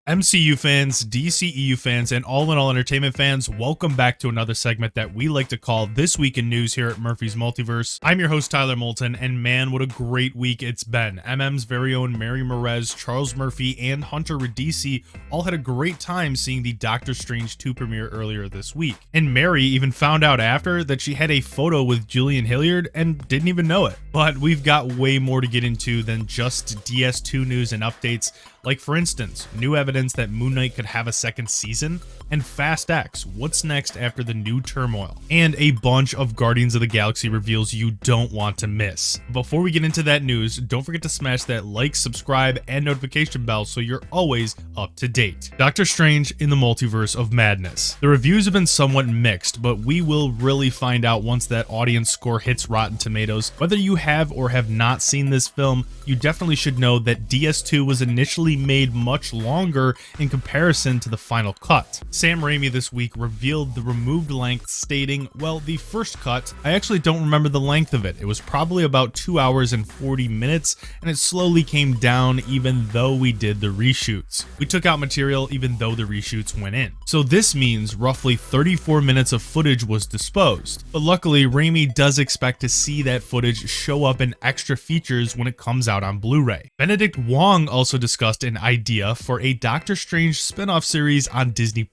MCU fans, DCEU fans, and all in all entertainment fans, welcome back to another segment that we like to call This Week in News here at Murphy's Multiverse. I'm your host, Tyler Moulton, and man, what a great week it's been. MM's very own Mary Merez, Charles Murphy, and Hunter Radisi all had a great time seeing the Doctor Strange 2 premiere earlier this week. And Mary even found out after that she had a photo with Julian Hilliard and didn't even know it. But we've got way more to get into than just DS2 news and updates. Like, for instance, new evidence that Moon Knight could have a second season, and Fast X, what's next after the new turmoil, and a bunch of Guardians of the Galaxy reveals you don't want to miss. Before we get into that news, don't forget to smash that like, subscribe, and notification bell so you're always up to date. Doctor Strange in the Multiverse of Madness. The reviews have been somewhat mixed, but we will really find out once that audience score hits Rotten Tomatoes. Whether you have or have not seen this film, you definitely should know that DS2 was initially made much longer in comparison to the final cut. Sam Raimi this week revealed the removed length, stating, well, the first cut, I actually don't remember the length of it. It was probably about 2 hours and 40 minutes, and it slowly came down even though we did the reshoots. We took out material even though the reshoots went in. So this means roughly 34 minutes of footage was disposed. But luckily, Raimi does expect to see that footage show up in extra features when it comes out on Blu-ray. Benedict Wong also discussed an idea for a Doctor Strange spin-off series on Disney+,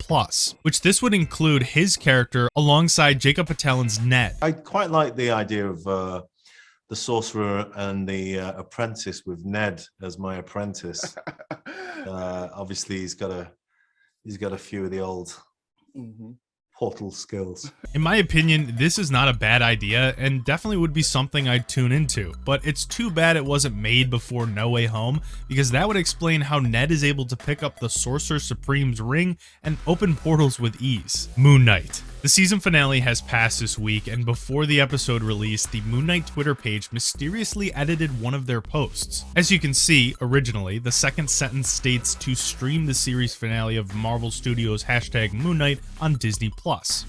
which this would include his character alongside Jacob Patelan's Ned. I quite like the idea of the sorcerer and the apprentice with Ned as my apprentice. Obviously, he's got a few of the old portal skills. In my opinion, this is not a bad idea and definitely would be something I'd tune into, but it's too bad it wasn't made before No Way Home, because that would explain how Ned is able to pick up the Sorcerer Supreme's ring and open portals with ease. Moon Knight. The season finale has passed this week, and before the episode released, the Moon Knight Twitter page mysteriously edited one of their posts. As you can see, originally, the second sentence states to stream the series finale of Marvel Studios' #Moon Knight on Disney+.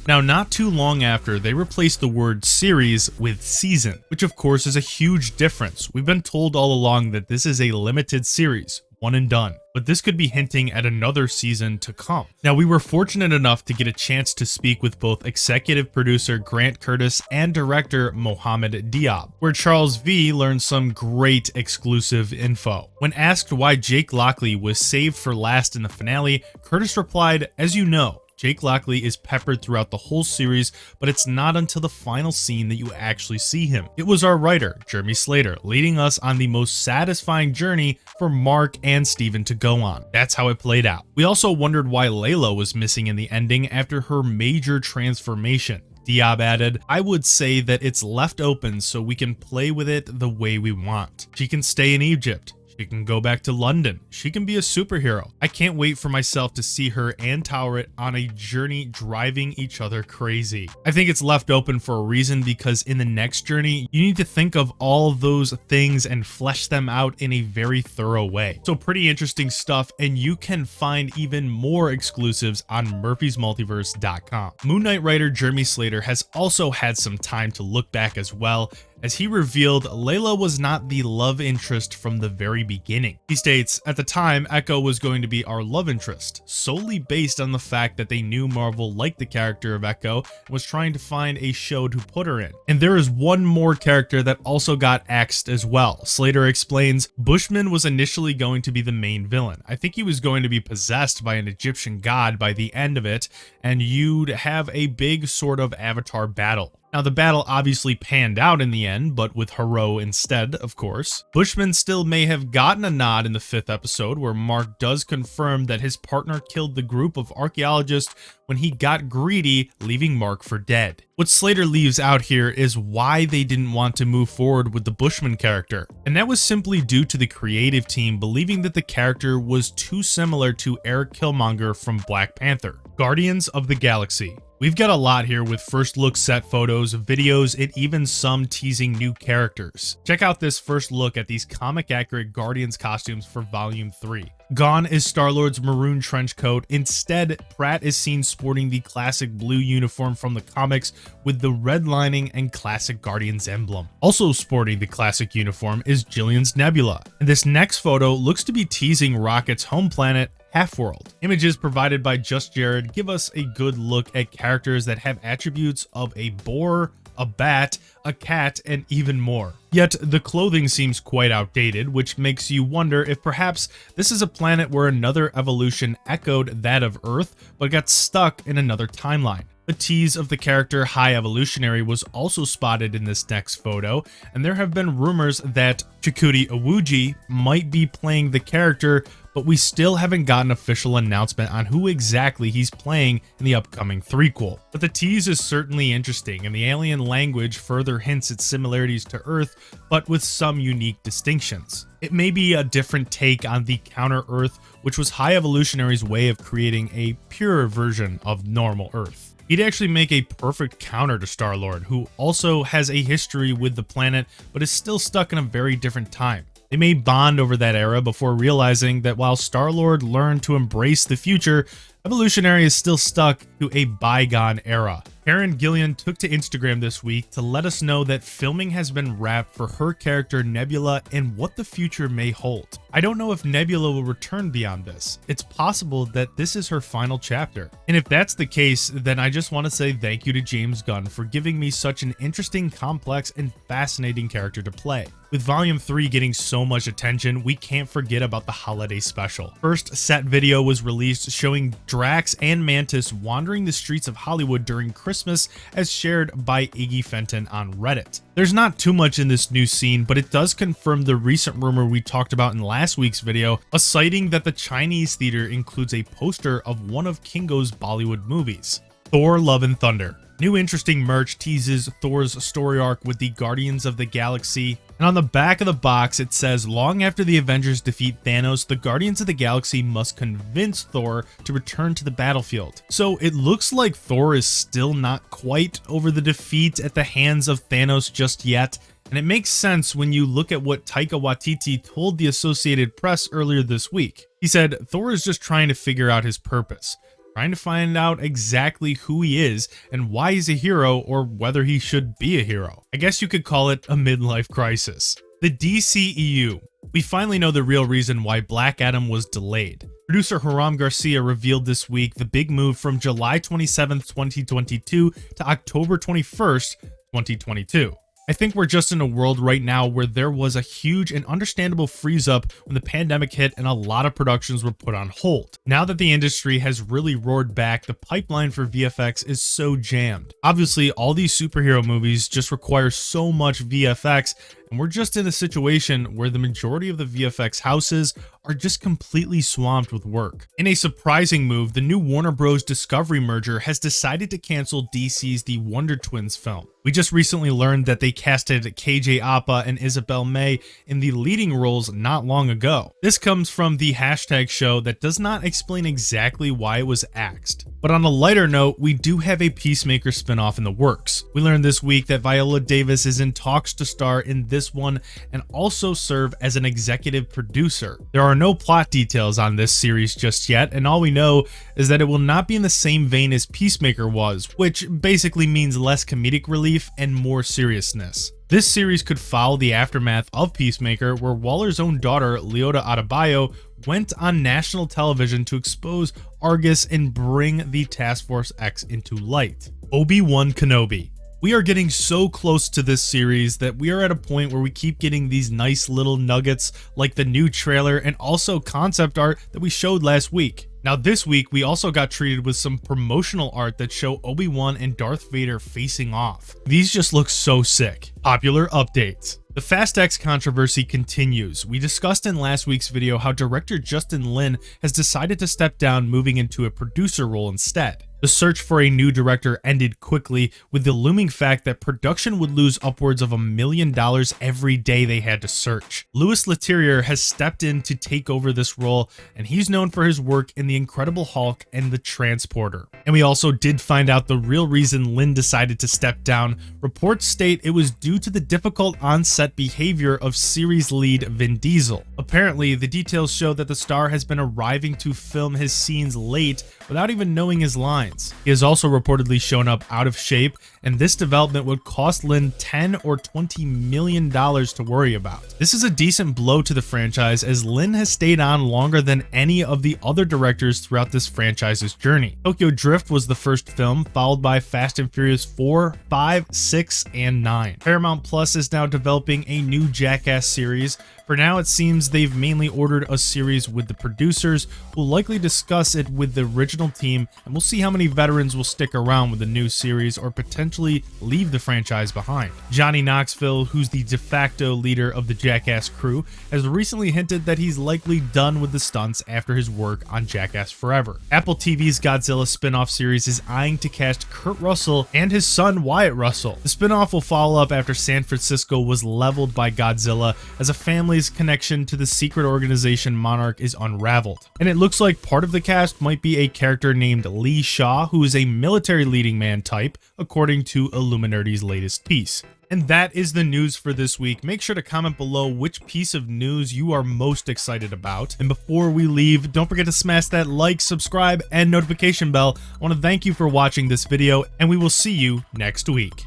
Now, not too long after, they replaced the word series with season, which of course is a huge difference. We've been told all along that this is a limited series, one and done, but this could be hinting at another season to come. Now, we were fortunate enough to get a chance to speak with both executive producer Grant Curtis and director Mohamed Diab, where Charles V learned some great exclusive info. When asked why Jake Lockley was saved for last in the finale, Curtis replied, "As you know, Jake Lockley is peppered throughout the whole series, but it's not until the final scene that you actually see him. It was our writer, Jeremy Slater, leading us on the most satisfying journey for Mark and Steven to go on. That's how it played out." We also wondered why Layla was missing in the ending after her major transformation. Diab added, "I would say that it's left open so we can play with it the way we want. She can stay in Egypt. She can go back to London. She can be a superhero. I can't wait for myself to see her and Toweret on a journey driving each other crazy." I think it's left open for a reason, because in the next journey, you need to think of all of those things and flesh them out in a very thorough way. So pretty interesting stuff, and you can find even more exclusives on murphysmultiverse.com. Moon Knight writer Jeremy Slater has also had some time to look back as well, as he revealed Layla was not the love interest from the very beginning. He states, "At the time, Echo was going to be our love interest, solely based on the fact that they knew Marvel liked the character of Echo and was trying to find a show to put her in. And there is one more character that also got axed as well." Slater explains, "Bushman was initially going to be the main villain. I think he was going to be possessed by an Egyptian god by the end of it, and you'd have a big sort of Avatar battle. Now, the battle obviously panned out in the end, but with Hero instead, of course. Bushman still may have gotten a nod in the 5th episode, where Mark does confirm that his partner killed the group of archaeologists when he got greedy, leaving Mark for dead." What Slater leaves out here is why they didn't want to move forward with the Bushman character, and that was simply due to the creative team believing that the character was too similar to Eric Killmonger from Black Panther. Guardians of the Galaxy. We've got a lot here with first look set photos, videos, and even some teasing new characters. Check out this first look at these comic accurate Guardians costumes for Volume 3. Gone is Star-Lord's maroon trench coat. Instead, Pratt is seen sporting the classic blue uniform from the comics with the red lining and classic Guardians emblem. Also sporting the classic uniform is Jillian's Nebula. And this next photo looks to be teasing Rocket's home planet, Half-World. Images provided by Just Jared give us a good look at characters that have attributes of a boar, a bat, a cat, and even more. Yet the clothing seems quite outdated, which makes you wonder if perhaps this is a planet where another evolution echoed that of Earth, but got stuck in another timeline. The tease of the character High Evolutionary was also spotted in this next photo, and there have been rumors that Chakotay Awuji might be playing the character, but we still haven't gotten an official announcement on who exactly he's playing in the upcoming threequel. But the tease is certainly interesting, and the alien language further hints at similarities to Earth, but with some unique distinctions. It may be a different take on the Counter-Earth, which was High Evolutionary's way of creating a purer version of normal Earth. He'd actually make a perfect counter to Star-Lord, who also has a history with the planet, but is still stuck in a very different time. They may bond over that era before realizing that while Star-Lord learned to embrace the future, Evolutionary is still stuck to a bygone era. Karen Gillian took to Instagram this week to let us know that filming has been wrapped for her character Nebula and what the future may hold. I don't know if Nebula will return beyond this. It's possible that this is her final chapter. And if that's the case, then I just want to say thank you to James Gunn for giving me such an interesting, complex, and fascinating character to play. With Volume 3 getting so much attention, we can't forget about the holiday special. First set video was released showing Drax and Mantis wandering the streets of Hollywood during Christmas, as shared by Iggy Fenton on Reddit. There's not too much in this new scene, but it does confirm the recent rumor we talked about in last week's video, a sighting that the Chinese theater includes a poster of one of Kingo's Bollywood movies, Thor: Love and Thunder. New interesting merch teases Thor's story arc with the Guardians of the Galaxy, and on the back of the box it says, long after the Avengers defeat Thanos, the Guardians of the Galaxy must convince Thor to return to the battlefield. So it looks like Thor is still not quite over the defeat at the hands of Thanos just yet, and it makes sense when you look at what Taika Waititi told the Associated Press earlier this week. He said, Thor is just trying to figure out his purpose. Trying to find out exactly who he is and why he's a hero, or whether he should be a hero. I guess you could call it a midlife crisis. The DCEU. We finally know the real reason why Black Adam was delayed. Producer Hiram Garcia revealed this week the big move from July 27th, 2022 to October 21st, 2022. I think we're just in a world right now where there was a huge and understandable freeze up when the pandemic hit and a lot of productions were put on hold. Now that the industry has really roared back, the pipeline for VFX is so jammed. Obviously, all these superhero movies just require so much VFX, and we're just in a situation where the majority of the VFX houses are just completely swamped with work. In a surprising move, the new Warner Bros. Discovery merger has decided to cancel DC's The Wonder Twins film. We just recently learned that they casted KJ Apa and Isabel May in the leading roles not long ago. This comes from the hashtag show that does not explain exactly why it was axed. But on a lighter note, we do have a Peacemaker spinoff in the works. We learned this week that Viola Davis is in talks to star in this one and also serve as an executive producer. There are no plot details on this series just yet, and all we know is that it will not be in the same vein as Peacemaker was, which basically means less comedic relief and more seriousness. This series could follow the aftermath of Peacemaker, where Waller's own daughter, Leota Adebayo, went on national television to expose Argus and bring the Task Force X into light. Obi-Wan Kenobi. We are getting so close to this series that we are at a point where we keep getting these nice little nuggets like the new trailer and also concept art that we showed last week. Now this week, we also got treated with some promotional art that show Obi-Wan and Darth Vader facing off. These just look so sick. Popular updates. The Fast X controversy continues. We discussed in last week's video how director Justin Lin has decided to step down, moving into a producer role instead. The search for a new director ended quickly, with the looming fact that production would lose upwards of $1 million every day they had to search. Louis Leterrier has stepped in to take over this role, and he's known for his work in The Incredible Hulk and The Transporter. And we also did find out the real reason Lin decided to step down. Reports state it was due to the difficult on-set behavior of series lead Vin Diesel. Apparently, the details show that the star has been arriving to film his scenes late, without even knowing his lines. He has also reportedly shown up out of shape, and this development would cost Lin $10 or $20 million to worry about. This is a decent blow to the franchise, as Lin has stayed on longer than any of the other directors throughout this franchise's journey. Tokyo Drift was the first film, followed by Fast and Furious 4, 5, 6, and 9. Paramount Plus is now developing a new Jackass series. For now, it seems they've mainly ordered a series with the producers, who will likely discuss it with the original team, and we'll see how many veterans will stick around with the new series or potentially leave the franchise behind. Johnny Knoxville, who's the de facto leader of the Jackass crew, has recently hinted that he's likely done with the stunts after his work on Jackass Forever. Apple TV's Godzilla spin-off series is eyeing to cast Kurt Russell and his son Wyatt Russell. The spin-off will follow up after San Francisco was leveled by Godzilla, as a family's connection to the secret organization Monarch is unraveled. And it looks like part of the cast might be a character named Lee Shaw, who is a military leading man type, according to Illuminati's latest piece. And that is the news for this week. Make sure to comment below which piece of news you are most excited about. And before we leave, don't forget to smash that like, subscribe, and notification bell. I want to thank you for watching this video, and we will see you next week.